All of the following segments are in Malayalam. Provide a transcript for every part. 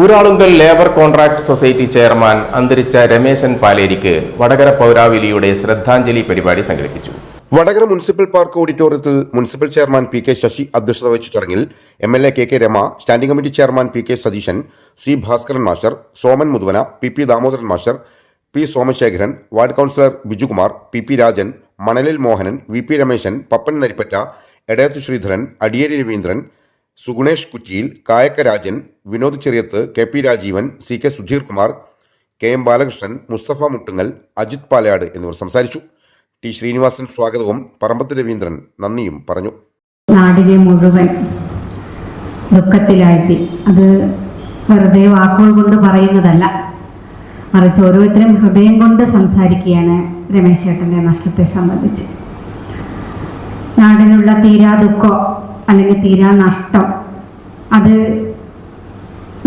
Uralungal labour contract society chairman അന്തരിച്ച രമേശൻ പാലേരിക്ക് വടകര പൗരാവലിയുടെ ശ്രദ്ധാഞ്ജലി പരിപാടി സംഘടിപ്പിച്ചു. വടകര മുനിസിപ്പൽ പാർക്ക് ഓഡിറ്റോറിയത്തിൽ municipal chairman P K Sasi അധ്യക്ഷത വഹിച്ച ചടങ്ങിൽ MLA K Rema, standing committee chairman P K Satheesan, C Bhaskaran master, Soman Muthuvana, P Damodaran master, P Somasekharan, ward councillor Bijukumar, P Rajan, Manalil Mohanan, VP Rameshan, Pappan Narippatta, എടയത്തു Sreedharan, Adiyeri Raveendran, Sugunesh കുറ്റിയിൽ, കായക്ക Rajan, Vinod Cheriyath, KP Rajeevan, CK Sudheer Kumar, KM Balakrishnan, Mustafa Muttungal, Ajith Palayad എന്നിവർ സംസാരിച്ചു. ടി ശ്രീനിവാസൻ സ്വാഗതവും പറമ്പത്ത് രവീന്ദ്രൻ നന്ദിയും പറഞ്ഞു. നാടിനെ മുഴുവൻ ദുഃഖത്തിലാഴ്ത്തി. അത് വെറുതെ വാക്കുകൾ കൊണ്ട് പറയുന്നതല്ല, മറിച്ച് ഓരോരുത്തരും ഹൃദയം കൊണ്ട് സംസാരിക്കുകയാണ് രമേശ് ചേട്ടൻ്റെ നഷ്ടത്തെ സംബന്ധിച്ച്. നാടിനുള്ള തീരാ ദുഃഖം അല്ലെങ്കിൽ തീരാ നഷ്ടം അത്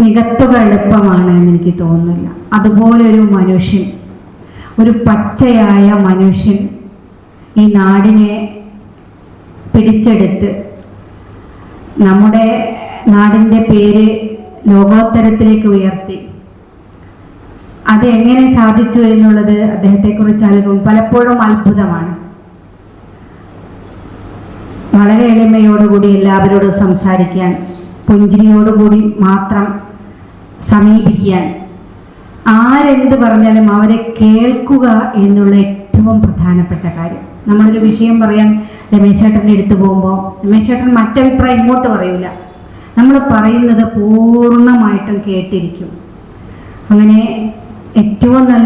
നികത്തുക എളുപ്പമാണ് എന്ന് എനിക്ക് തോന്നുന്നില്ല. അതുപോലൊരു മനുഷ്യൻ, ഒരു പച്ചയായ മനുഷ്യൻ ഈ നാടിനെ പിടിച്ചെടുത്ത് നമ്മുടെ നാടിൻ്റെ പേര് ലോകോത്തരത്തിലേക്ക് ഉയർത്തി. അത് എങ്ങനെ സാധിച്ചു എന്നുള്ളത് അദ്ദേഹത്തെക്കുറിച്ച് ആലോചിക്കും പലപ്പോഴും അത്ഭുതമാണ്. വളരെ എളിമയോടുകൂടി എല്ലാവരോടും സംസാരിക്കാൻ, പുഞ്ചിരിയോടുകൂടി മാത്രം സമീപിക്കാൻ, ആരെന്ത് പറഞ്ഞാലും അവരെ കേൾക്കുക എന്നുള്ള ഏറ്റവും പ്രധാനപ്പെട്ട കാര്യം. നമ്മളൊരു വിഷയം പറയാൻ രമേശ് ചേട്ടൻ്റെ അടുത്ത് പോകുമ്പോൾ രമേശ് ചേട്ടൻ മറ്റഭിപ്രായം ഇങ്ങോട്ട് പറയൂല, നമ്മൾ പറയുന്നത് പൂർണ്ണമായിട്ടും കേട്ടിരിക്കും. അങ്ങനെ ഏറ്റവും നല്ല